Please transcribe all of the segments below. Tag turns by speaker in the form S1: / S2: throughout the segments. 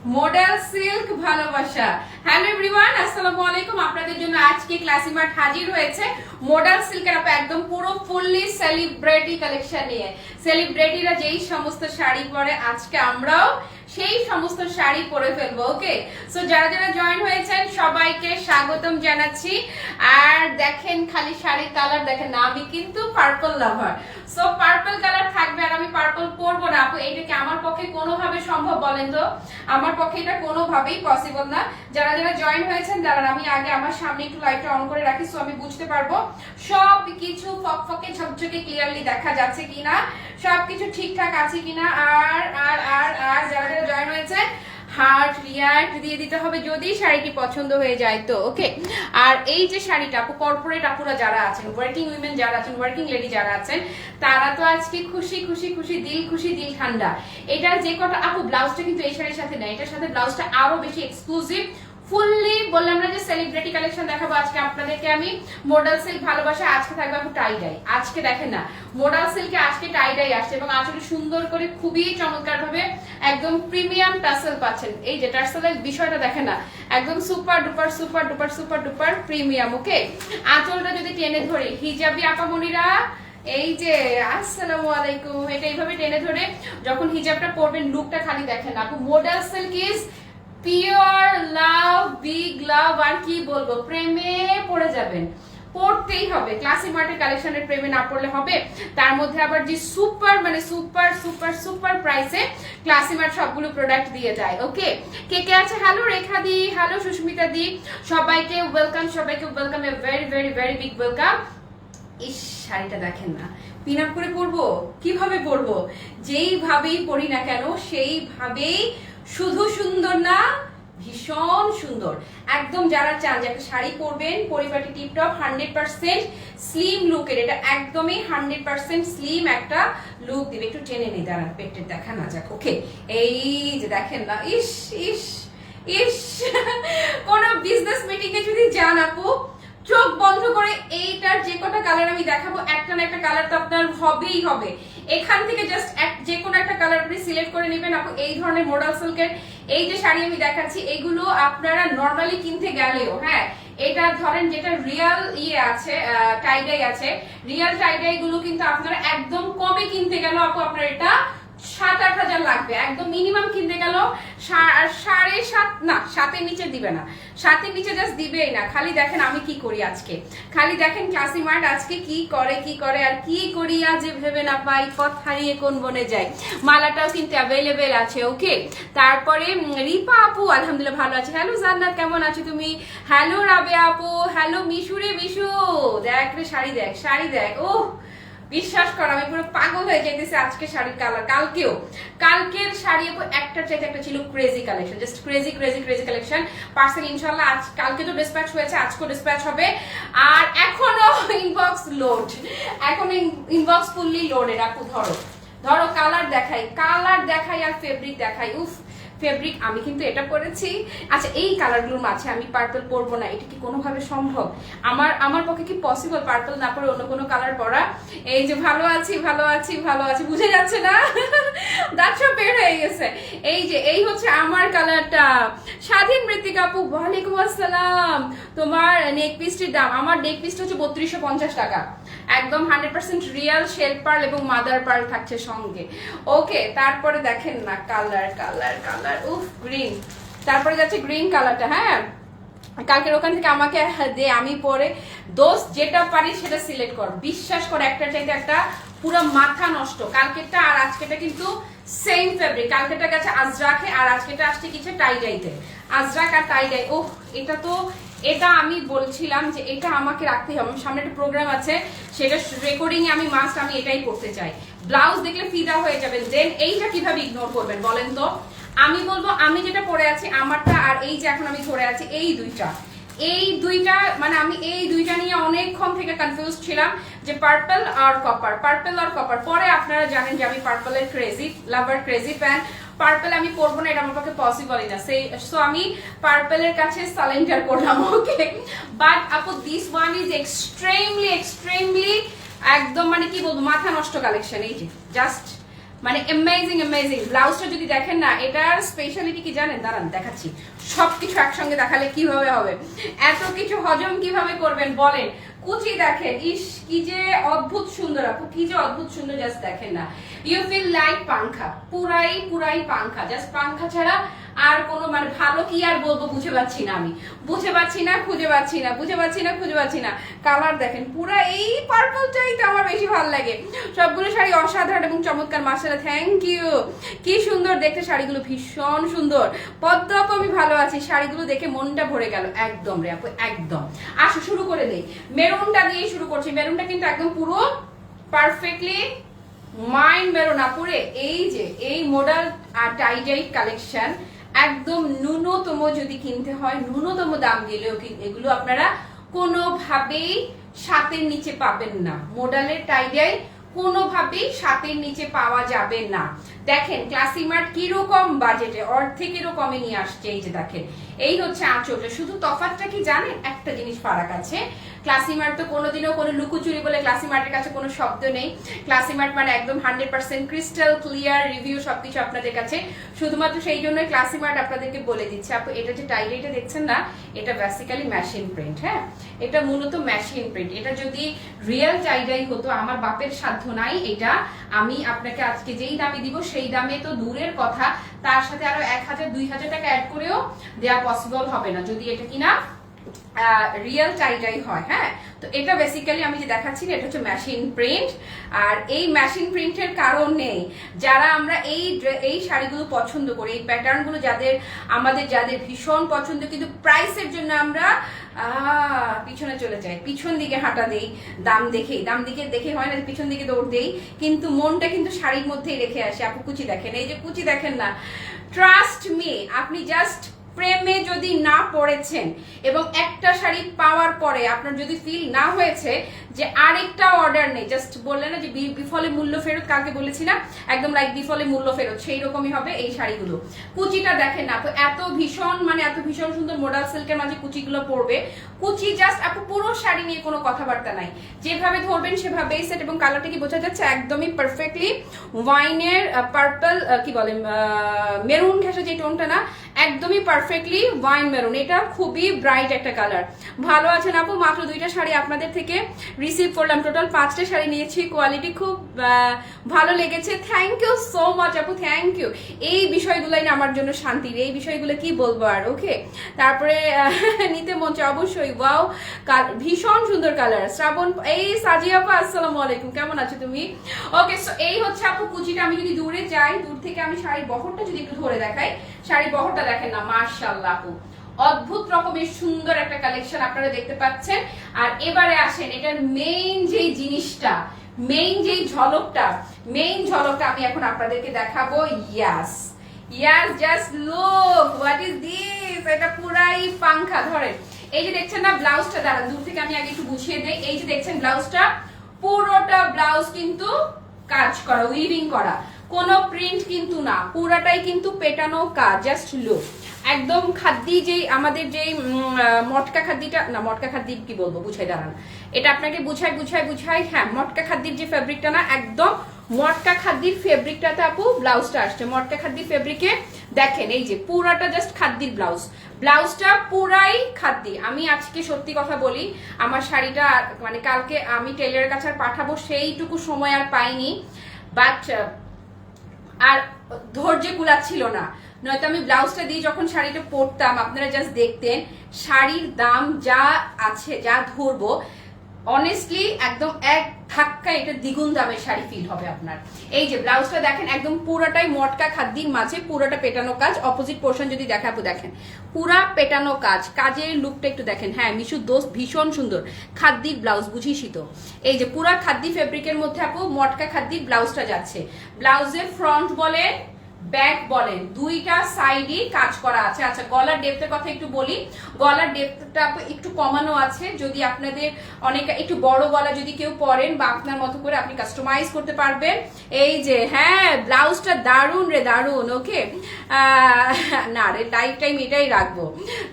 S1: Model silk ভালোবাসা। Hello everyone, আসসালামু আলাইকুম। আপনাদের জন্য আজকে ক্লাসি মার্ট হাজির হয়েছে মডেল সিল্কের একদম পুরো ফুললি সেলিব্রিটি কালেকশন নিয়ে। সেলিব্রিটিরা যেই সমস্ত শাড়ি পরে আজকে আমরাও সেই সমস্ত শাড়ি পরে ফেলবো। ওকে, সো যারা যারা জয়েন হয়েছেন সবাইকে স্বাগতম জানাচ্ছি। আর দেখেন খালি শাড়ির কালার দেখেন না, আমি কিন্তু পার্পল লাভার, সো পার্পল কালার থাকবে আর আমি পার্পল পরবো না। আপু এইটা কি আমার পক্ষে কোনোভাবে সম্ভব বলেন তো? আমার পক্ষে এটা কোনোভাবেই পসিবল না। যারা যারা জয়েন হয়েছেন দাঁড়ান, আমি আগে আমার সামনে একটু লাইটটা অন করে রাখি, সো আমি বুঝতে পারবো সব কিছু ফকফকে ঝকঝকে ক্লিয়ারলি দেখা যাচ্ছে কিনা, সবকিছু ঠিকঠাক আছে কিনা। আর আর আর আর যারা যারা জয়েন হয়েছে হার্ট রিয়াক্ট দিয়ে দিতে হবে যদি শাড়িটি পছন্দ হয়ে যায় তো। ওকে, আর এই যে শাড়িটা আপু, কর্পোরেট আপুরা যারা আছেন, ওয়ার্কিং উইমেন যারা আছেন, ওয়ার্কিং লেডি যারা আছেন, তারা তো আজকে খুশি খুশি খুশি, দিল খুশি দিল ঠান্ডা। এটার যে কটা আপু ব্লাউজটা কিন্তু এই শাড়ির সাথে নেই, এটার সাথে ব্লাউজটা আরো বেশি এক্সক্লুসিভ ফুললি। বললাম না যে সেলিব্রিটি কালেকশন দেখাবো আজকে আপনাদেরকে আমি। মডেল সিল্ক ভালোবাসা আজকে থাকবে আপু টাই ডাই। আজকে দেখেন না, মডেল সিল্কে আজকে টাই ডাই আসছে এবং আসলে সুন্দর করে খুবই চমৎকার ভাবে একদম প্রিমিয়াম টাসেল পাচ্ছেন। এই যে টাসেলের বিষয়টা দেখেন না, একদম super duper super duper super duper premium. Okay, আঁচলটা যদি টেনে ধরি, হিজাবি আপামনিরা এই যে আসসালামু আলাইকুম, এটা এইভাবে টেনে ধরে যখন হিজাবটা পরবেন লুকটা খালি দেখেন আপু। Model silk is pure love, big love, আর কি বলবো, প্রেমে পড়ে যাবেন, পড়তেই হবে। ক্লাসি মার্টের কালেকশনের প্রেমে না পড়লে হবে? তার মধ্যে আবার যে সুপার মানে সুপার সুপার সুপার প্রাইসে ক্লাসি মার্ট সবগুলো প্রোডাক্ট দিয়ে যায়। ওকে, কে কে আছে? হ্যালো রেখা দি, হ্যালো সুস্মিতা দি, সবাইকে ওয়েলকাম, সবাইকে welcome, a very very very big welcome. ইস শাড়িটা দেখেন না, পিন আপ করে পরবো, কিভাবে পরবো, যেইভাবেই পরি না কেন সেইভাবেই শুধু সুন্দর না, ভীষণ সুন্দর। একদম যারা চান যে একটা শাড়ি পরবেন পরিপাটি টিপটপ 100% স্লিম লুকের, এটা একদমই 100% স্লিম একটা লুক দিবে। একটু টেনে নেই দাঁড়ান, পেটের দেখা না যাক। ওকে, এই যে দেখেন না, ইস ইস ইস কোন বিজনেস মিটিং এ যদি যান আপু, চোখ বন্ধ করে এইটার যে কটা কালার আমি দেখাবো, একটা না একটা কালার তো আপনার হবেই হবে। এখান থেকে জাস্ট যে কোনো একটা কালার আপনি সিলেক্ট করে নেবেন আপু। এই ধরনের মডেল সিল্কের এই যে শাড়ি আমি দেখাচ্ছি, এগুলো আপনারা নর্মালি কিনতে গেলেও, হ্যাঁ এটা ধরেন যেটা রিয়াল ইয়ে আছে, টাইডাই আছে, রিয়াল টাইডাই গুলো কিন্তু আপনারা একদম কমে কিনতে গেলেও আপু আপনার এটা 7-8 হাজার লাগবে। একদম মিনিমাম কিনতে গেল 7.5 না, 7-এর নিচে দিবে না, 7-এর নিচে জাস্ট দিবেই না। খালি দেখেন আমি কি করি আজকে, খালি দেখেন ক্লাসি মার্ট আজকে কি করে আর কি করি, আজ ভেবে না পাই পথ হারিয়ে কোন বনে যায়। মালাটাও কিন্তু অ্যাভেলেবেল আছে। ওকে, তারপরে রিপা আপু আলহামদুলিল্লাহ ভালো আছে। হ্যালো জান্নাত, কেমন আছো তুমি? হ্যালো রাবে আপু, হ্যালো মিশুরে, মিশু দেখ রে শাড়ি দেখ, শাড়ি দেখ, ও বিশ্বাস কর আমি পুরো পাগল হয়ে যেতেছি আজকে শাড়ির কালার। কালকের শাড়ি একটা চাইতে একটা ছিল crazy collection, just crazy crazy crazy collection. Parcel ইনশাআল্লাহ আজ, কালকে তো ডিসপ্যাচ হয়েছে, আজকেও ডিসপ্যাচ হবে। আর এখনো ইনবক্স লোড, এখন ইনবক্স ফুললি লোডেড আপু। ধরো কালার দেখাই আর ফেব্রিক দেখাই। উফ, ফেব্রিক আমি কিন্তু এটা পরেছি। আচ্ছা, এই কালারগুলোর মাঝে আমি পার্পল পরবো না, এটা কি কোনোভাবে সম্ভব? আমার পক্ষে কি পসিবল পার্পল না পরে অন্য কোনো কালার পরা? এই যে ভালো আছি ভালো আছি ভালো আছি, বুঝে যাচ্ছে না? দাঁত সব বের হয়ে গেছে। এই যে এই হচ্ছে আমার কালারটা। স্বাধীন মৃত্তিকা আপু ওয়ালাইকুম আসসালাম। তোমার নেক পিসটির দাম? আমার নেক পিসটা হচ্ছে 3250 টাকা, একদম 100% রিয়েল শেল পার্ল এবং মাদার পার্ল থাকছে সঙ্গে। ওকে, তারপরে দেখেন না কালার কালার কালার, উফ গ্রিন, তারপরে যাচ্ছে গ্রিন কালারটা। হ্যাঁ, কালকের ওখান থেকে আমাকে দে, আমি পরে দোস্ত যেটা পারি সেটা সিলেক্ট কর। বিশ্বাস কর একটা চাইতে একটা পুরো মাথা নষ্ট। কালকেরটা আর আজকেটা কিন্তু সেম ফেব্রিক, কালকেটা গেছে আজরাকে আর আজকেটা আসছে কিছু টাইডাইতে। আজরাক আর টাইডাই, ওহ এটা আমি বলছিলাম যে এটা আমাকে রাখতেই হবে। সামনে একটা প্রোগ্রাম আছে, সেটা রেকর্ডিং এ আমি মাস্ট, আমি এটাই করতে চাই। ব্লাউজ দেখলে ফিদা হয়ে যাবেন। দেন এইটা কিভাবে ইগনোর করবেন বলেন তো? আমি বলবো আমি যেটা পরে আছি আমারটা, আর এই যে এখন আমি ধরে আছি এই দুইটা মানে আমি এই দুইটা নিয়ে অনেকক্ষণ থেকে কনফিউজ ছিলাম যে পার্পল আর কপার। পরে আপনারা জানেন যে আমি পার্পলের crazy lover, crazy fan. Purple আমি পরবো না, এটা আমার পক্ষে পসিবলই না। সো আমি পার্পলের কাছে সারেন্ডার করলাম। ওকে, বাট আপু দিস ওয়ান ইজ এক্সট্রিমলি একদম মানে কি বলবো মাথা নষ্ট কালেকশন। এই যে জাস্ট মানে অ্যামেজিং অ্যামেজিং। ব্লাউজটা যদি দেখেন না, এটার স্পেশালিটি কি জানেন? দাঁড়ান দেখাচ্ছি। সবকিছু একসঙ্গে দেখালে কিভাবে হবে, এত কিছু হজম কিভাবে করবেন বলেন। কুচি দেখেন, ইস কি যে অদ্ভুত সুন্দর আপু, কি যে অদ্ভুত সুন্দর, জাস্ট দেখেন না, ইউ ফিল লাইক পাংখা, পুরাই পাংখা, জাস্ট পাংখা ছাড়া আর কোনো মানে ভালো কি আর বলবো বুঝে পাচ্ছি না, আমি বুঝে পাচ্ছি না, খুঁজে পাচ্ছি না, বুঝে পাচ্ছি না, খুঁজে পাচ্ছি না। কালার দেখেন পুরা এই পার্পলটাই তো আমার বেশি ভালো লাগে। সবগুলো শাড়ি অসাধারণ এবং চমৎকার, মাশাআল্লাহ, থ্যাংক ইউ। কি সুন্দর দেখতে শাড়িগুলো, ভীষণ সুন্দর। পদ্ম আপু আমি ভালো আছি, শাড়িগুলো দেখে মনটা ভরে গেল একদম রে আপু, একদম। আসো শুরু করে দেই, মেরুনটা দিয়ে শুরু করছি। মেরুনটা কিন্তু একদম পুরো পারফেক্টলি মাইন্ড মেরুন আপুরে। এই যে এই মডেল টাই ডাই কালেকশন একদম ন্যূনতম যদি কিনতে হয়, ন্যূনতম দাম গেলেও এগুলো আপনারা কোনোভাবেই 7-এর নিচে পাবেন না। মডেলের টাই ডাই কোনোভাবেই 7-এর নিচে পাওয়া যাবে না। দেখেন ক্লাসিমার্ট কিরকম বাজেটে, অর্ধেকেরও কমে নিয়ে আসছে। এই যে দেখেন, এই হচ্ছে আঁচলটা। শুধু তফাৎটা কি জানেন? একটা জিনিস ফারাক আছে, ক্লাসিমার্ট তো কোনোদিনও কোনো লুকোচুরি বলে ক্লাসিমার্টের কাছে কোনো শব্দ নেই। ক্লাসিমার্ট মানে একদম 100% ক্রিস্টাল ক্লিয়ার রিভিউ, সবকিছু আপনাদের কাছে। শুধুমাত্র সেই জন্যই ক্লাসিমার্ট আপনাদেরকে বলে দিচ্ছে আপু, এটা যে টাই ডাইটা দেখছেন না, এটা বেসিক্যালি মেশিন প্রিন্ট। হ্যাঁ, এটা মূলত মেশিন প্রিন্ট। এটা যদি রিয়েল টাই ডাই হতো, আমার বাপের সাধ্য নাই এটা আমি আপনাকে আজকে যেই দামে দিব সেই দামে তো দূরের কথা, তার সাথে আরো 1000-2000 টাকা অ্যাড করেও দেওয়া পসিবল হবে না যদি এটা কিনা রিয়েল টাই ডাই হয়। হ্যাঁ, তো এটা বেসিক্যালি আমি যে দেখাচ্ছি না, এটা হচ্ছে মেশিন প্রিন্ট। আর এই মেশিন প্রিন্টের কারণে যারা আমরা এই শাড়িগুলো পছন্দ করি, এই প্যাটার্নগুলো যাদের ভীষণ পছন্দ, কিন্তু প্রাইসের জন্য আমরা পিছনে চলে যাই, পিছন দিকে হাঁটা দেই, দাম দেখে হয় না, পিছন দিকে দৌড় দেই, কিন্তু মনটা কিন্তু শাড়ির মধ্যেই রেখে আসে। আপু কুচি দেখেন, এই যে কুচি দেখেন না, ট্রাস্ট মি, আপনি জাস্ট প্রেমে যদি না পড়েছেন এবং একটা শাড়ি পাওয়ার পরে আপনার যদি ফিল না হয়েছে যে আরেকটা অর্ডার নেই, জাস্ট বললেন না যে বিফলে মূল্য ফেরত, কালকে বলেছি না একদম লাইক বিফলে মূল্য ফেরত, সেই রকমই হবে এই শাড়িগুলো। কুচিটা দেখেন না, এত ভীষণ সুন্দর মডেল সিল্কের মাঝে কুচিগুলো পড়বে। কুচি জাস্ট আপু পুরো শাড়ি নিয়ে কোনো কথাবার্তা নাই, যেভাবে ধরবেন সেভাবেই সেট। এবং কালারটা কি বোঝা যাচ্ছে? একদমই পারফেক্টলি ওয়াইনের পার্পল, কি বলে মেরুন ঘেঁষা যে টোনটা না, একদমই পারফেক্টলি ওয়াইন মেরুন। এটা খুবই ব্রাইট একটা কালার। ভালো আছেন আপু? মাত্র 2টা শাড়ি আপনাদের থেকে রিসিভ করলাম, টোটাল 5টা শাড়ি নিয়েছি। কোয়ালিটি খুব ভালো লেগেছে, থ্যাংক ইউ সো মাচ আপু, থ্যাংক ইউ। এই বিষয়গুলাই না আমার জন্য শান্তির, এই বিষয়গুলো কি বলবো আর। ওকে, তারপরে নিতে মন চায় অবশ্যই। ওয়াও, ভীষণ সুন্দর কালার। শ্রাবণ, এই সাজিয়া আপা আসসালামু আলাইকুম, কেমন আছো তুমি? ওকে, সো এই হচ্ছে আপু কুচিটা। আমি যদি দূরে যাই, দূর থেকে আমি শাড়ির বহরটা যদি একটু ধরে দেখাই, শাড়ির বহরটা দেখেন না, মাশাআল্লাহ আপু, অদ্ভুত রকমের সুন্দর একটা কালেকশন আপনারা দেখতে পাচ্ছেন। আর এবারে আসেন এটার মেইন যেই জিনিসটা, মেইন যেই ঝলকটা আমি এখন আপনাদেরকে দেখাবো। Yes, just look, what is this? এটা পুরাই পাংখা। ধরেন এই যে দেখছেন না ব্লাউজটা, দাঁড়ান দূর থেকে আমি আগে একটু গুছিয়ে দেই। এই যে দেখছেন ব্লাউজটা, পুরোটা ব্লাউজ কিন্তু কাজ করা, উইভিং করা, কোনো প্রিন্ট কিন্তু না, পুরাটাই কিন্তু পেটানো কাজ। জাস্ট লুক, একদম খাদ্দি যেই আমাদের যেই মটকা খাদ্দিটা না, মটকা খাদ্দি কি বলবো, বুঝাই, দাঁড়ান এটা আপনাকে বুঝাই। হ্যাঁ, মটকা খাদ্দির যে ফেব্রিকটা না, একদম মটকা খাদ্দির ফেব্রিকটাতে আপু ব্লাউজটা আসছে। মটকা খাদ্দির ফেব্রিকে দেখেন, এই যে পুরাটা জাস্ট খাদ্দির ব্লাউজটা পুরাই খাদ্দি। আমি আজকে সত্যি কথা বলি, আমার শাড়িটা মানে কালকে আমি টেলারের কাছে আর পাঠাবো সেইটুকু সময় আর পাইনি, বাট আর ধৈর্য কুলাচ্ছিল না, নয়তো আমি ব্লাউজটা দিয়ে যখন শাড়িটা পরতাম আপনারা জাস্ট দেখতেন শাড়ির দাম যা আছে, যা ধরবো অনেস্টলি একদম এক ধাক্কা এটা দ্বিগুণ দামের শাড়ি ফিল হবে আপনার। এই যে ব্লাউজটা দেখেন, একদম পুরাটাই মটকা খাদ্দির মাঝে, পুরাটা পেটানো কাজ। অপোজিট পোর্শন যদি দেখাবো, দেখেন পুরা পেটানো কাজ, কাজের লুকটা একটু দেখেন। হ্যাঁ, মিশু দোস্ত ভীষণ সুন্দর খাদ্দির ব্লাউজ, বুঝিসই তো। এই যে পুরা খাদ্দি ফেব্রিকের মধ্যে আপু মটকা খাদ্দির ব্লাউজটা যাচ্ছে। ব্লাউজের ফ্রন্ট বলেন, ব্যাক বলেন, দুইটা সাইডে কাজ করা আছে। আচ্ছা, গলার ডেপথের কথা একটু বলি। গলার ডেপথটা একটু কমানো আছে, যদি আপনাদের অনেক একটু বড় গলা যদি কেউ পরেন বা আপনার মতো করে আপনি কাস্টমাইজ করতে পারবেন। এই যে হ্যাঁ, ব্লাউজটা দারুন রে, দারুন। ওকে, না রে, লাইফ টাইম এটাই রাখবো।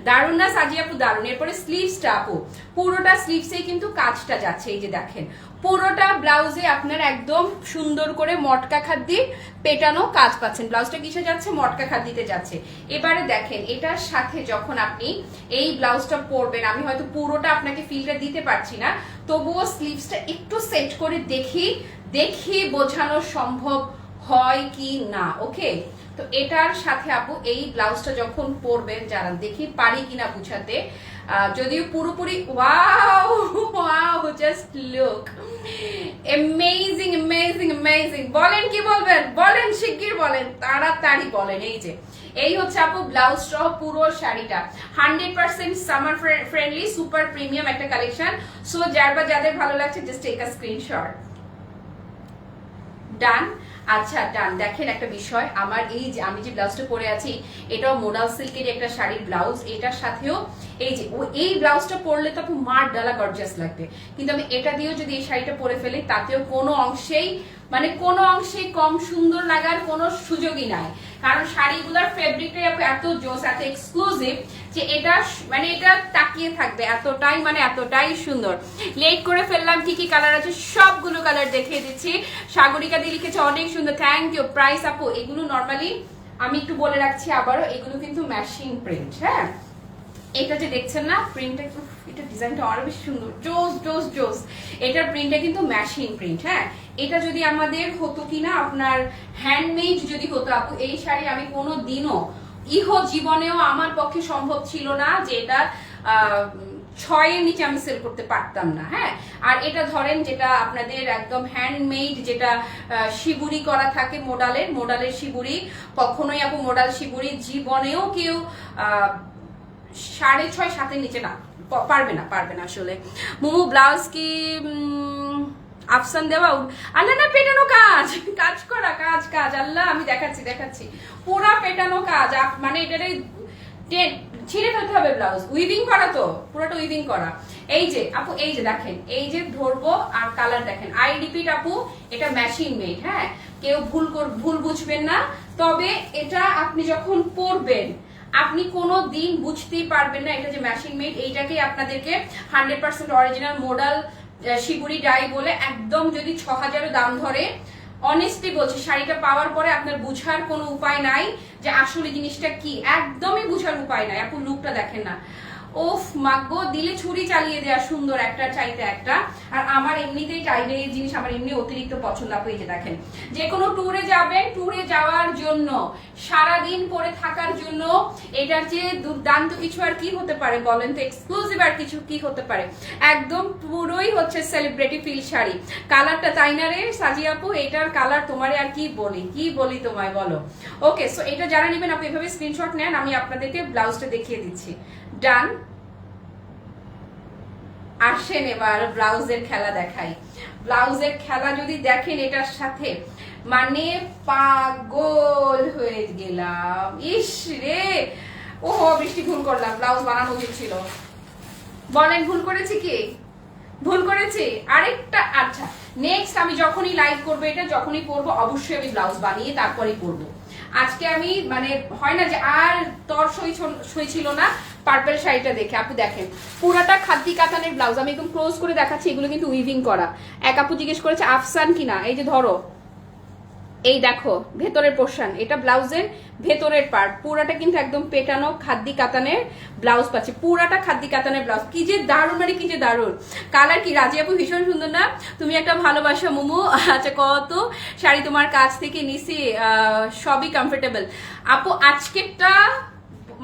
S1: দারুন না সাজিয়া আপু? দারুন। এরপরে স্লিভসটা আপু পুরোটা স্লিভসে কিন্তু কাজটা যাচ্ছে, এই যে দেখেন পুরোটা ব্লাউজে আপনার একদম সুন্দর করে মটকা খাদ্যি পেটানো কাজ পাচ্ছেন। ব্লাউজটা কিসে যাচ্ছে? মটকা খাদ্যিতে যাচ্ছে। এবারে দেখেন এটার সাথে যখন আপনি এই ব্লাউজটা পরবেন, আমি হয়তো পুরোটা আপনাকে ফিলটা দিতে পারছি না, তবুও স্লিভসটা একটু সেট করে দেখি বোঝানো সম্ভব হয় কি না। ওকে, তো এটার সাথে আপু এই ব্লাউজটা যখন পরবেন, যারা দেখি পারি কিনা বুঝাতে, যদিও পুরোপুরি wow wow, just look amazing amazing amazing. বলেন কি বলবেন? বলেন শিগগির বলেন, তাড়াতাড়ি বলেন। এই যে এই হচ্ছে আপু ব্লাউজ সহ পুরো শাড়িটা 100% সামার ফ্রেন্ডলি সুপার প্রিমিয়াম একটা কালেকশন। সো যাদের ভালো লাগছে জাস্ট টেক আ স্ক্রিনশট। ডান। আচ্ছা ডান। দেখেন একটা বিষয়, আমার এই যে আমি যে ব্লাউজটা পরে আছি এটাও মোডাল সিল্কের একটা শাড়ির ব্লাউজ, এটার সাথেও এই যে এই ব্লাউজটা পরলে তো মার ডালা গর্জিয়াস লাগবে, কিন্তু আমি এটা দিয়েও যদি এই শাড়িটা পরে ফেলি তাতেও কোনো অংশেই কম সুন্দর লাগার কোনো সুযোগই নাই। কারণ শাড়িগুলোর ফেব্রিকটাই এত জোস, এত এক্সক্লুসিভ যে এটা তাকিয়ে থাকবে, এতটাই সুন্দর। লেট করে ফেললাম, কি কি কালার আছে সবগুলো কালার দেখিয়ে দিচ্ছি। সাগরিকা দিয়ে লিখেছে অনেক সুন্দর, থ্যাংক ইউ। প্রাইস আপু এগুলো নর্মালি আমি একটু বলে রাখছি আবারও, এগুলো কিন্তু ম্যাচিং প্রিন্ট। হ্যাঁ, এটা যে দেখছেন না প্রিন্টটা, এটা ডিজাইনটা আরো বেশি সুন্দর, জোস জোস জোস। এটার প্রিন্টটা কিন্তু ম্যাচিং প্রিন্ট। হ্যাঁ, এটা যদি আমাদের হতো কিনা আপনার হ্যান্ডমেড যদি হতো আপু, এই শাড়ি আমি কোনো দিনও জীবনেও আমার পক্ষে সম্ভব ছিল না যে এটা 6-এর নিচে আমি সেল করতে পারতাম না। হ্যাঁ, আর এটা ধরেন যেটা আপনাদের একদম হ্যান্ডমেড, যেটা শিবুরি করা থাকে, মোডালের শিবুরি, কখনোই আপু মোডাল শিবুরি জীবনেও কেউ 6.5-7-এর নিচে না পারবে না আসলে। মোমো ব্লাউজ কি আফসান দেওয়া? আল্লাহ না, পেটানো কাজ করা কাজ আল্লাহ, আমি দেখাচ্ছি পুরা পেটানো কাজ, মানে এটারে ছিঁড়ে ফেলতে হবে ব্লাউজ, উইভিং করা, তো পুরোটা উইভিং করা। এই যে আপু, এই যে দেখেন, এই যে ধরবো আর কালার দেখেন, আই রিপিট আপু এটা ম্যাচিং মেড। হ্যাঁ, কেউ ভুল বুঝবেন না, তবে এটা আপনি যখন পরবেন আপনি কোনো দিন বুঝতেই পারবেন না এটা যে ম্যাচিং মেড। এইটাকেই আপনাদেরকে 100% অরিজিনাল মোডাল শিবুরি ডাই বলে, একদম যদি 6000 দাম ধরে, অনেস্টলি বলছি শাড়িটা পাওয়ার পরে আপনার বুঝার কোনো উপায় নাই যে আসলে জিনিসটা কি, একদমই বুঝার উপায় নাই। আপু লুকটা দেখেন না, ওফ মাগো, দিলে ছুরি চালিয়ে দেওয়া সুন্দর, একটা চাইতে একটা। আর আমার এমনিতেই টাইডের জিনিস আমার এমনি অতিরিক্ত পছন্দ। আপু এই যে দেখেন, যে কোনো ট্যুরে যাবেন, ট্যুরে যাওয়ার জন্য, সারাদিন পরে থাকার জন্য এটার যে দুর্দান্ত কিছু আর কি হতে পারে বলেন তো, এক্সক্লুসিভ আর কিছু কি হতে পারে? একদম পুরোই হচ্ছে সেলিব্রিটি ফিল শাড়ি। কালারটা তাই না রে সাজি আপু, এটার কালার তোমারে আর কি বলি তোমায় বলো। ওকে, সো এটা যারা নেবেন আপনি এভাবে স্ক্রিনশট নেন, আমি আপনাদেরকে ব্লাউজটা দেখিয়ে দিচ্ছি। ডান। আসেন এবার ব্লাউজের খেলা দেখাই। ব্লাউজের খেলা যদি দেখেন এটার সাথে, মানে পাগল হয়ে গেলাম। ইস রে, ওহো বৃষ্টি, ভুল করলাম, ব্লাউজ বানানো উচিত ছিল। বলেন ভুল করেছি কি? ভুল করেছি আরেকটা। আচ্ছা, নেক্সট আমি যখনই লাইভ করবো, এটা যখনই পরবো অবশ্যই আমি ব্লাউজ বানিয়ে তারপরেই পরবো। আজকে আমি মানে হয় না যে আর তর সই ছিল না পার্পল শাড়িটা দেখে। আপু দেখেন পুরাটা খাদ্দি কাতানের ব্লাউজ, আমি একদম ক্লোজ করে দেখাচ্ছি, এগুলো কিন্তু উইভিং করা। এক আপু জিজ্ঞেস করেছে আফসান কিনা, এই যে ধরো, এই দেখো ভেতরের পোর্শন, এটা ব্লাউজের ভেতরের পার্ট, পুরাটা কিন্তু একদম পেটানো খাদ্দি কাতানের ব্লাউজ পাচ্ছে, পুরাটা খাদ্দি কাতানের ব্লাউজ। কি যে দারুণ, মানে কি যে দারুণ কালার। কি রাজি আপু ভীষণ সুন্দর না? তুমি একটা ভালোবাসা মোমো। আচ্ছা, কত শাড়ি তোমার কাছ থেকে নিছি, সবই কমফোর্টেবল। আপু আজকেরটা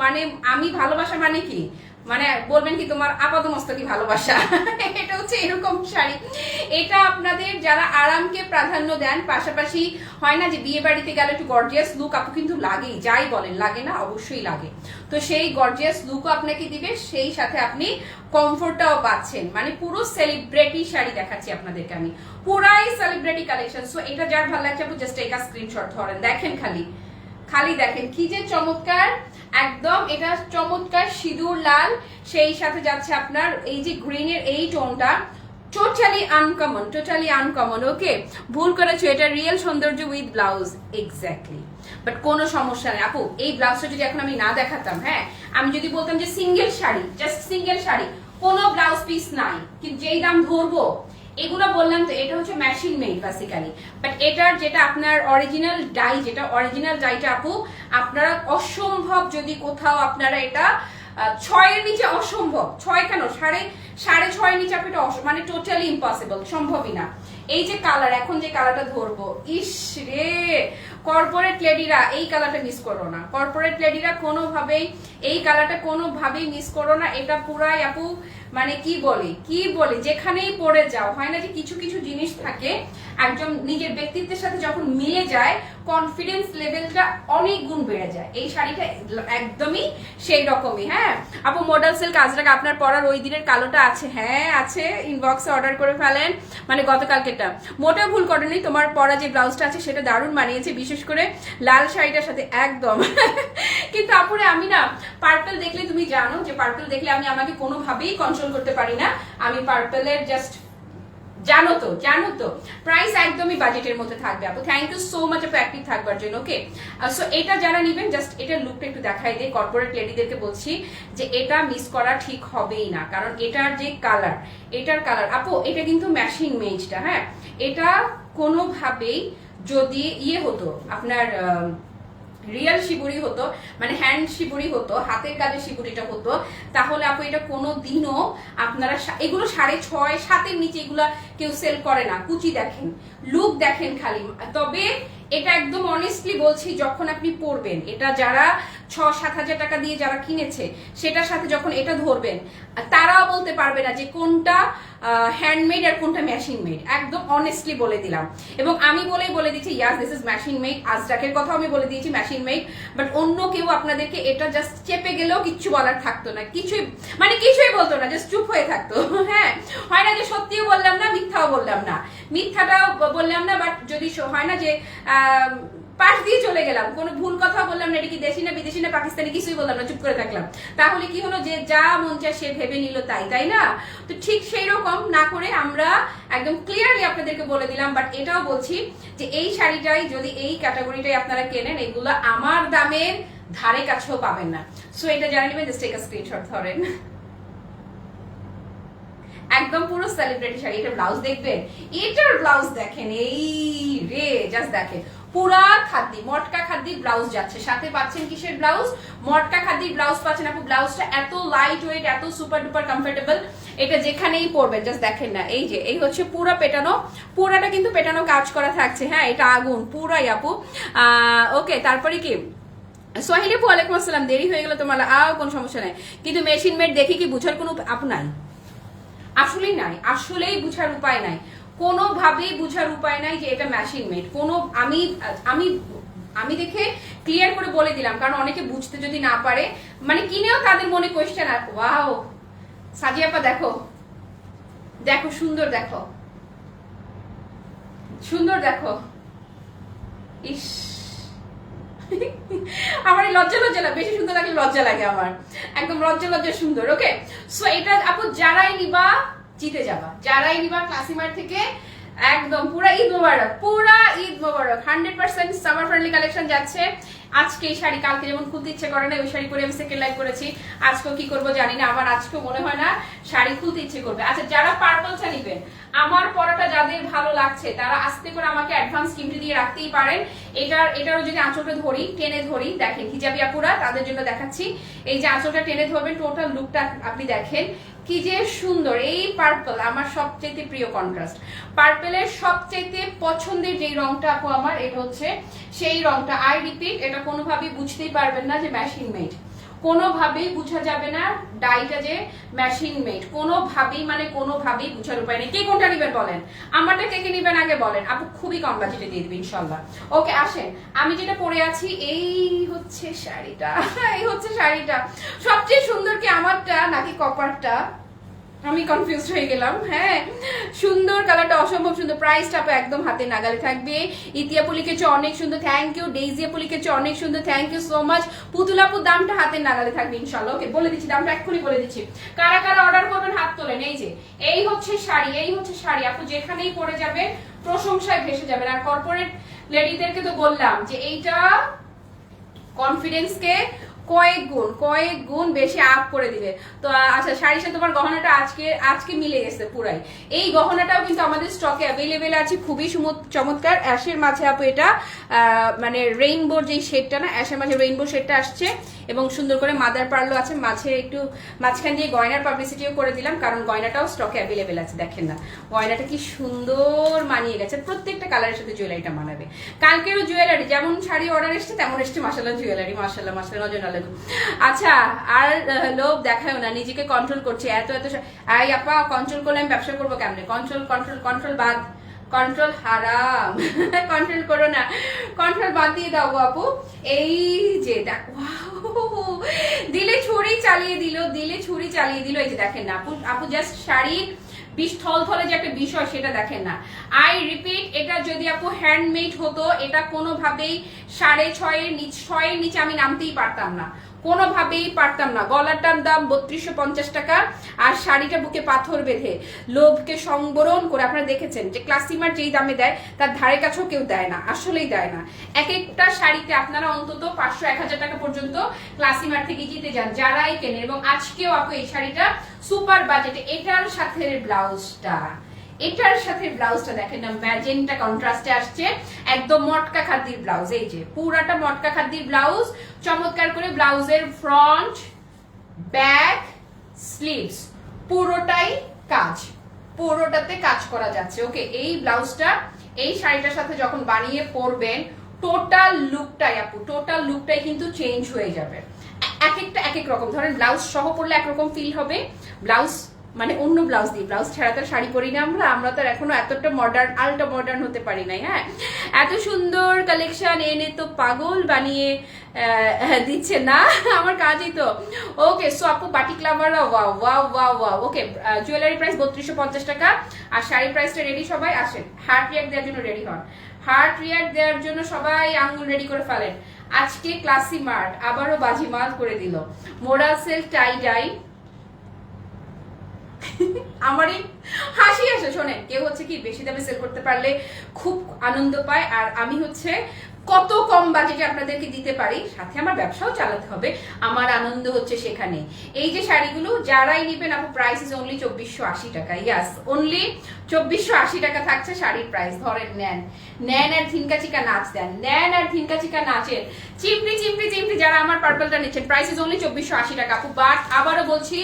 S1: মানে আমি ভালোবাসা মানে কি, মানে বলবেন কি তোমার আপাত মস্তকি ভালোবাসা। এটা হচ্ছে এরকম শাড়ি। এটা আপনাদের যারা আরামকে প্রাধান্য দেন, পাশাপাশি হয় না যে বিয়ে বাড়িতে গেলে একটু গর্জিয়াস লুক আপু কিন্তু লাগেই, যাই বলেন লাগে না, অবশ্যই লাগে। তো সেই গর্জিয়াস লুকও আপনাকে দিবে, সেই সাথে আপনি কমফোর্টটাও পাচ্ছেন। মানে পুরো সেলিব্রিটি শাড়ি দেখাচ্ছি আপনাদেরকে আমি, পুরাই সেলিব্রিটি কালেকশন। সো এটা যার ভালো লাগছে আপু জাস্ট একটা স্ক্রিনশট ধরেন, দেখেন খালি দেখেন কি যে চমৎকার, একদম এটা চমৎকার সিঁদুর লাল, সেই সাথে যাচ্ছে আপনার এই যে গ্রিনের এই টোনটা, টোটালি আনকমন। ওকে, ভুল করেছো, এটা রিয়েল সৌন্দর্য উইথ ব্লাউজ, এক্স্যাক্টলি। বাট কোনো সমস্যা নেই আপু, এই ব্লাউজটা যদি এখন আমি না দেখাতাম, হ্যাঁ আমি যদি বলতাম যে single sari, just single sari, কোনো ব্লাউজ পিস নাই, কিন্তু যেই দাম ধরবো এগুলো বললাম তো এটা হচ্ছে মেশিন মেড বেসিক্যালি, বাট এটার যেটা আপনার অরিজিনাল ডাই, যেটা অরিজিনাল ডাইটা আপু আপনারা অসম্ভব যদি কোথাও আপনারা এটা 6 এর নিচে অসম্ভব, 6 কেন 6.5 নিচে আপনি এটা মানে টোটালি ইম্পসিবল, সম্ভবই না। এই যে কালার, এখন যে কালারটা ধরবো, ইস রে কর্পোরেট লেডিরা এই কালারটা মিস করো না, কর্পোরেট লেডিরা কোনোভাবেই এই কালারটা কোনোভাবেই মিস করো না। এটা পুরাই আপু মানে কি বলি যেখানেই পড়ে যাও, হয় না যে কিছু কিছু জিনিস থাকে একদম নিজের ব্যক্তিত্বের সাথে যখন মিলে যায় কনফিডেন্স লেভেলটা অনেক গুণ বেড়ে যায়। এই শাড়িটা একদমই সেই রকমই। হ্যাঁ আপু মডেল সিল্ক আজরাক আপনার পরার ওই দিনের কালোটা আছে? হ্যাঁ আছে, ইনবক্সে অর্ডার করে ফেলেন, মানে গতকালকেটা। মোটেও ভুল করেনি, তোমার পরা যে ব্লাউজটা আছে সেটা দারুণ মানিয়েছে, বিশেষ করে লাল শাড়িটার সাথে একদম। কিন্তু আপুরে আমি না পার্পল দেখলে, তুমি জানো যে পার্পল দেখলে আমি আমাকে কোনোভাবেই কন্ট্রোল করতে পারি না। আমি পার্পলের জাস্ট জানো তো প্রাইস একদমই বাজেটের মধ্যে থাকবে আপু। থ্যাংক ইউ সো মাচ আপু অ্যাক্টিভ থাকবার জন্য। ওকে সো এটা যারা নেবেন জাস্ট এটার লুকটা একটু দেখাই দেয়, কর্পোরেট লেডিদেরকে বলছি যে এটা মিস করা ঠিক হবেই না, কারণ এটার যে কালার, এটার কালার আপু এটা কিন্তু মেশিন মেজটা। হ্যাঁ এটা কোনোভাবেই যদি ইয়ে হতো আপনার রিয়েল শিবুরি হতো, মানে হ্যান্ড শিবুরি হতো, হাতের কাজের শিবুরিটা হতো, তাহলে আপু এটা কোনো দিনও আপনারা এগুলো 6.5 7-এর নিচে এগুলা কেউ সেল করে না। কুচি দেখেন, লুক দেখেন খালি। তবে এটা একদম অনেস্টলি বলছি, যখন আপনি পরবেন এটা, যারা 6-7 হাজার টাকা দিয়ে যারা কিনেছে সেটার সাথে যখন এটা ধরবেন তারাও বলতে পারবে না যে কোনটা হ্যান্ডমেড আর কোনটা মেশিন মেড, একদম অনেস্টলি বলে দিলাম। এবং আমি বলে দিচ্ছি yes this is machine made, আজরাকের কথাও আমি বলে দিয়েছি মেশিন মেড, বাট অন্য কেউ আপনাদেরকে এটা জাস্ট চেপে গেলেও কিচ্ছু বলার থাকতো না, কিছুই বলতো না, জাস্ট চুপ হয়ে থাকতো। হ্যাঁ হয় না যে সত্যিও বললাম না মিথ্যাও বললাম না, মিথ্যাটাও বললাম না, বাট যদি হয় না যে পাশ দিয়ে চলে গেলাম, কোনো ভুল কথা বললাম না, এটা কি দেশি না বিদেশি না পাকিস্তানি কিছুই বললাম না, চুপ করে থাকলাম, তাহলে কি হলো যে যা মন চায় সে ভেবে নিল তাই না? তো ঠিক সেই রকম না করে আমরা একদম ক্লিয়ারলি আপনাদেরকে বলে দিলাম। বাট এটাও বলছি যে এই শাড়িটাই যদি এই ক্যাটাগরিটাই আপনারা কেনেন, এগুলো আমার দামের ধারে কাছেও পাবেন না। সো এটা জানা নেবেন, জাস্ট টেক আ স্ক্রিনশট ধরেন। একদম পুরো সেলিব্রিটি শাড়ি। এটা ব্লাউজ দেখবেন, এটার ব্লাউজ দেখেন, এই রে জাস্ট দেখেন, পুরা খাদ্দি মটকা খাদ্দি ব্লাউজ যাচ্ছে, সাথে পাচ্ছেন কিসের ব্লাউজ? মটকা খাদ্দি ব্লাউজ পাচ্ছেন আপু। ব্লাউজটা এত লাইট ওয়েট, এত সুপার ডুপার কমফোর্টেবল, এটা যেখানেই পরবেন জাস্ট দেখেন না, এই যে এই হচ্ছে পুরা পেটানো, পুরাটা কিন্তু পেটানো কাজ করা থাকছে। হ্যাঁ এটা আগুন পুরাই আপু। ওকে তারপরে কি সোহেলি আপু ওয়ালাইকুম আসসালাম, দেরি হয়ে গেল তোমার, কোনো সমস্যা নাই, কিন্তু মেশিন মেড দেখে কি বুঝার কোনো আপু নাই, আসলেই নাই, আসলেই বুঝার উপায় নাই, কোনোভাবেই বুঝার উপায় নাই যে এটা মেশিন মেড। কোনো আমি দেখে ক্লিয়ার করে বলে দিলাম, কারণ অনেকে বুঝতে যদি না পারে, মানে কিনেও তাদের মনে কোয়েশ্চেন আর ওয়াও সাজিয়াপা দেখো দেখো সুন্দর, দেখো সুন্দর, দেখো ইস আমার এই লজ্জা না, বেশি সুন্দর লাগলে লজ্জা লাগে আমার, একদম লজ্জা সুন্দর। ওকে সো এটা আপু যারাই নিবা জিতে যাবা, যারাই নিবা ক্লাসিমার থেকে একদম পুরা ঈদ মোবারক, পুরা ঈদ মোবারক। 100% সামার ফ্রেন্ডলি কালেকশন যাচ্ছে। আজকে এই শাড়ি, কালকে যেমন খুলতে ইচ্ছে করে না ওই শাড়ি পরে আমি সেকেন্ড লাইভ করেছি, আজকেও কি করবো জানি না, আমার আজকেও মনে হয় না শাড়ি খুলতে ইচ্ছে করবে। আচ্ছা যারা পার্পলটা নিবেন, আমার পরাটা যাদের ভালো লাগছে তারা আস্তে করে আমাকে অ্যাডভান্স কিমটি দিয়ে রাখতেই পারেন। এটারও যদি আঁচলটা টেনে ধরি, দেখেন হিজাবি আপুরা তাদের জন্য দেখাচ্ছি, এই যে আঁচলটা টেনে ধরবেন, টোটাল লুকটা আপনি দেখেন কি যে সুন্দর। এই পার্পল আমার সবচেয়ে প্রিয় কন্ট্রাস্ট, পার্পলের সবচেয়ে পছন্দের যেই রংটা আপু আমার, এটা হচ্ছে সেই রংটা। আই রিপিট, এটা কোনোভাবেই বুঝতেই পারবেন না যে মেশিন মেড, কোনোভাবেই বুঝা যাবে না ডাইটা যে মেশিন মেড, কোনোভাবেই বুঝার উপায় নেই। কে কোনটা নিবেন বলেন, আমারটা কে নিবেন আগে বলেন আপু, খুবই কম বাজেটে দিয়ে দিবেন ইনশাল্লাহ। ওকে আসেন, আমি যেটা পরে আছি এই হচ্ছে শাড়িটা, এই হচ্ছে শাড়িটা। সবচেয়ে সুন্দর কি আমারটা নাকি কপারটা, আমি কনফিউজ হয়ে গেলাম। হ্যাঁ সুন্দর কালারটা, অসম্ভব সুন্দর, প্রাইসটা আপু একদম হাতে নাগালে থাকবে। ইতিয়াপু লিখেছে অনেক সুন্দর, থ্যাংক ইউ। ডেইজি আপু লিখেছে অনেক সুন্দর, থ্যাংক ইউ সো মাচ। পুতুলাপুর দামটা হাতের নাগালে থাকবে ইনশাল্লাহ। ওকে বলে দিচ্ছি দামটা, এক্ষুনি বলে দিচ্ছি। কারা কারা অর্ডার করবেন হাত তোলেন। এই যে এই হচ্ছে শাড়ি, এই হচ্ছে শাড়ি আপু, যেখানেই পরে যাবে প্রশংসায় ভেসে যাবেন। আর কর্পোরেট লেডিদেরকে তো বললাম যে এইটা কনফিডেন্সকে কয়েক গুণ বেশি আপ করে দিবে। তো আচ্ছা, শাড়ির সাথে তোমার গহনাটা আজকে মিলে গেছে পুরাই। এই গহনাটাও কিন্তু আমাদের স্টকে অ্যাভেলেবেল আছে, খুবই চমৎকার অ্যাশের মাঝে আপু। এটা মানে রেইনবোর যেই শেডটা না, অ্যাশের মাঝে রেইনবো শেডটা আসছে এবং সুন্দর করে মাদার পার্লও আছে মাঝে, একটু মাঝখান দিয়ে গয়নার পাবলিসিটিও করে দিলাম, কারণ গয়নাটাও স্টকে অ্যাভেলেবেল আছে। দেখেন না গয়নাটা কি সুন্দর মানিয়ে গেছে, প্রত্যেকটা কালারের সাথে জুয়েলারিটা মানাবে। কালকেরও জুয়েলারি যেমন শাড়ি অর্ডার এসছে তেমন এসছে মাশাআল্লাহ জুয়েলারি, মাশাআল্লাহ নজর না লাগুক। আচ্ছা, আর লোভ দেখায়ও না, নিজেকে কন্ট্রোল করছে। এত আই আপা কন্ট্রোল করলে আমি ব্যবসা করবো কেমনে? কন্ট্রোল বাদ, কন্ট্রোল হারাম। কন্ট্রোল করো না, কন্ট্রোল বাদ দিয়ে দাও আপু। এই যে দেখো, দিলে ছুরি চালিয়ে দিল। এই যে দেখেন না আপু জাস্ট শাড়ির থলে যে একটা বিষয় সেটা দেখেন না। আই রিপিট, এটা যদি আপু হ্যান্ডমেড হতো, এটা কোনোভাবেই 6.5 এর নিচে আমি নামতেই পারতাম না, কোনোভাবেই পারতাম না। গলাটার দাম 3250 টাকা, আর শাড়িটা বুকে পাথর বেঁধে লোভকে সংবরণ করে আপনারা দেখেছেন যে ক্লাসিমার যেই দামে দেয় তার ধারে কাছেও কেউ দেয় না, আসলেই দেয় না। এক একটা শাড়িতে আপনারা অন্তত 500-1000 টাকা পর্যন্ত ক্লাসিমার থেকে জিতে যান যারাই কেনেন। এবং আজকেও আপু এই শাড়িটা সুপার বাজেটে। এটার সাথে ব্লাউজটা দেখেন না, ম্যাজেন্টা কন্ট্রাস্টে আসছে, একদম মটকা খাদ্দির ব্লাউজ। এই যে পুরাটা মটকা খাদ্দির ব্লাউজ, চমৎকার করে ব্লাউজের ফ্রন্ট, ব্যাক, স্লিভস পুরোটাতে কাজ করা যাচ্ছে। ওকে, এই ব্লাউজটা এই শাড়িটার সাথে যখন বানিয়ে পরবেন, টোটাল লুকটাই কিন্তু চেঞ্জ হয়ে যাবে। এক একটা এক এক রকম। ধরেন ব্লাউজ সহ পরলে একরকম ফিল হবে, ব্লাউজ মানে অন্য ব্লাউজ দিয়ে, ব্লাউজ ছাড়া তো শাড়ি পরি না আমরা তো এখনো এতটা মডার্ন, আলটা মডার্ন হতে পারি নাই। হ্যাঁ, এত সুন্দর কালেকশন এনে তো পাগল বানিয়ে দিচ্ছে না, আমার কাজই তো। ওকে, সো আপু বাটিক লাভাররা ওয়াও। ওকে, জুয়েলারি প্রাইস 3250 টাকা, আর শাড়ি প্রাইসটা রেডি। সবাই আসেন, হার্ট রিয়াক্ট দেওয়ার জন্য রেডি হন, সবাই আঙ্গুল রেডি করে ফেলেন। আজকে ক্লাসি মার্ট আবারও বাজিমাত করে দিল। মোডাল সিল্ক টাই ডাই, আমারই হাসি আসে। শোনেন, কেউ হচ্ছে কি বেশি দামে সেল করতে পারলে খুব আনন্দ পায়, আর আমি হচ্ছে কত কম বাজেটে আপনাদেরকে দিতে পারি, সাথে আমার ব্যবসাও চালাতে হবে, আমার আনন্দ হচ্ছে সেখানে। এই যে শাড়িগুলো যারাই নেবেন আপু, প্রাইস ইজ অনলি 2480 টাকা। ইয়াস, অনলি 2480 টাকা থাকছে শাড়ির প্রাইস। ধরেন নেন আর ধিনকা চিকা নাচ দেন, নাচেন, চিমটি যারা আমার পার্পলটা নিচ্ছেন, প্রাইস ইজ অনলি 2480 টাকা আপু। বাট আবারও বলছি,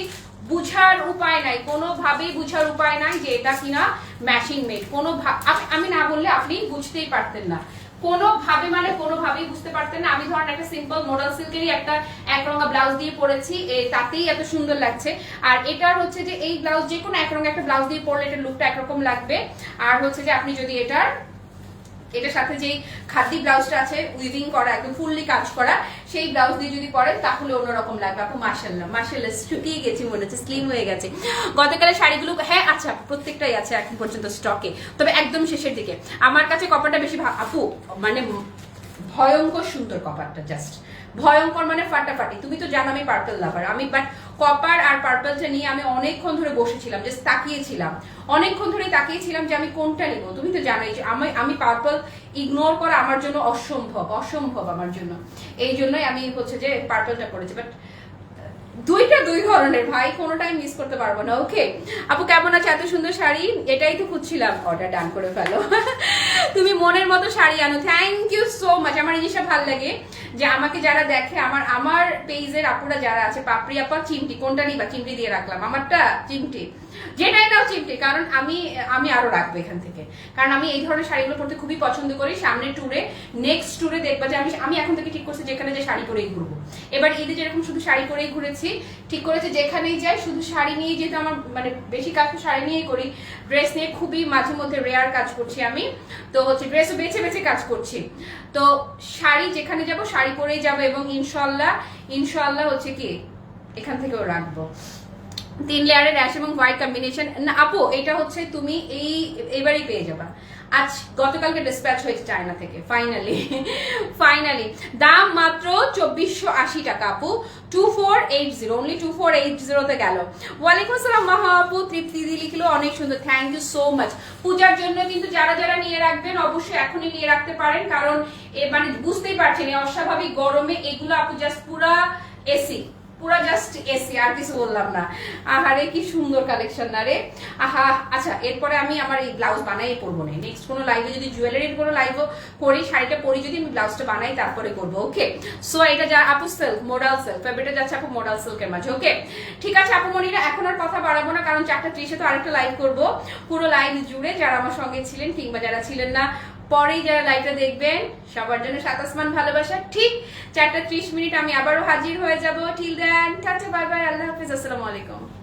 S1: বুঝার উপায় নাই, কোনোভাবেই বুঝার উপায় নাই যে এটা কিনা ম্যাচিং মেড। আমি না বললে আপনি বুঝতেই পারতেন না, কোনোভাবেই বুঝতে পারতেন না। আমি ধরেন একটা সিম্পল মডেল সিল্কেরই একটা একরঙা ব্লাউজ দিয়ে পরেছি, তাতেই এত সুন্দর লাগছে। আর এটার হচ্ছে যে এই ব্লাউজ, যে কোনো একরঙা একটা ব্লাউজ দিয়ে পরলে এটার লুকটা একরকম লাগবে। আর হচ্ছে যে আপনি যদি এটার সাথে যেই খাদ্দি ব্লাউজটা আছে উইভিং করা, একদম ফুললি কাজ করা, সেই ব্লাউজ দিয়ে যদি পরেন তাহলে অন্যরকম লাগবে আপু। মাশাআল্লাহ শুকিয়ে গেছি, মনে হচ্ছে স্লিম হয়ে গেছে। গতকালের শাড়িগুলো, হ্যাঁ আচ্ছা, প্রত্যেকটাই আছে এখন পর্যন্ত স্টকে, তবে একদম শেষের দিকে। আমার কাছে কপারটা বেশি আপু, মানে ভয়ঙ্কর সুন্দর কপারটা, জাস্ট ভয়ঙ্কর, মানে ফাটাফাটি। তুমি তো জানো আমি পার্পল লাভার, বাট কপার আর পার্পলটা নিয়ে আমি অনেকক্ষণ ধরে বসেছিলাম, জাস্ট অনেকক্ষণ ধরে তাকিয়েছিলাম যে আমি কোনটা নেবো। তুমি তো জানোই যে আমি পার্পল ইগনোর করা আমার জন্য অসম্ভব আমার জন্য। এই জন্যই আমি হচ্ছে যে পার্পলটা পরেছি। বাট দুইটা দুই ধরনের ভাই, কোনোটাই মিস করতে পারবো না। ওকে আপু, কেমন আছে? এত সুন্দর শাড়ি, এটাই তো খুঁজছিলাম। অর্ডার ডান করে ফেলো। তুমি মনের মতো শাড়ি আনো। Thank you so much. আমার এই জিনিসটা ভালো লাগে যে আমাকে যারা দেখে, আমার পেজের আপুরা যারা আছে, পাপড়ি আপা চিমটি, কোনটা নিবা? চিমটি দিয়ে রাখলাম, আমারটা চিমটি, যেটাই নাও চিমটি, কারণ আমি আরো রাখবো এখান থেকে, কারণ আমি এই ধরনের শাড়িগুলো পরতে খুবই পছন্দ করি। সামনের নেক্সট ট্যুরে দেখবা যে আমি এখন থেকে ঠিক করছি যেখানে যে শাড়ি পরেই ঘুরবো। এবার ঈদে যেরকম শুধু শাড়ি পরেই ঘুরেছি, ঠিক করেছে যেখানেই যাই শুধু শাড়ি নিয়ে, যেহেতু আমার মানে বেশি কাজ তো শাড়ি নিয়েই করি, ড্রেস নিয়ে খুবই মাঝে মধ্যে রেয়ার কাজ করছি আমি, তো হচ্ছে ড্রেসও বেছে কাজ করছি। তো শাড়ি যেখানে যাব শাড়ি পরেই যাবো, এবং ইনশাল্লাহ হচ্ছে কি এখান থেকেও রাখবো। 3 লেয়ারের অ্যাশ এবং হোয়াইট কম্বিনেশন। না আপু, এটা হচ্ছে তুমি এইবারই পেয়ে যাবা। গতকালকে ডিসপ্যাচ হয়েছে চায়না থেকে, ফাইনালি। দাম মাত্র 2480 টাকা আপু, 2480, অনলি 2480 তে গেল। ওয়ালাইকুম আসসালাম মাহা আপু, তৃপ্তি দি লিখলো, অনেক সুন্দর, থ্যাংক ইউ সো মাচ। পূজার জন্য কিন্তু যারা নিয়ে রাখবেন অবশ্যই এখনই নিয়ে রাখতে পারেন, কারণ মানে বুঝতেই পারছেন এই অস্বাভাবিক গরমে এগুলো আপু জাস্ট পুরা এসি, পুরো জাস্ট এসি, আর কিছু বললাম না। আহারে কি সুন্দর কালেকশন না রে, আহা। আচ্ছা এরপরে আমি আমার এই ব্লাউজ বানাই পরবো না, নেক্সট কোনো লাইভে যদি জুয়েলারির কোনো লাইভও করি, শাড়িটা পরি যদি, আমি ব্লাউজটা বানাই তারপরে করবো। ওকে, সো এটা যা আপু সিল্ক, মডাল সিল্ক, ফেব্রিকটা যাচ্ছে আপু মডাল সিল্কের মাঝে। ওকে ঠিক আছে আপু মনিরা, এখন আর কথা বাড়াবো না, কারণ 4:30 তো আরেকটা লাইভ করবো। পুরো লাইভ জুড়ে যারা আমার সঙ্গে ছিলেন কিংবা যারা ছিলেন না, পরেই যারা লাইভটা দেখবেন, সবার জন্য 7 আসমান ভালোবাসা। ঠিক 4:30 আমি আবারও হাজির হয়ে যাব। Till then tata, bye bye, আল্লাহ হাফেজ, আসসালামু আলাইকুম।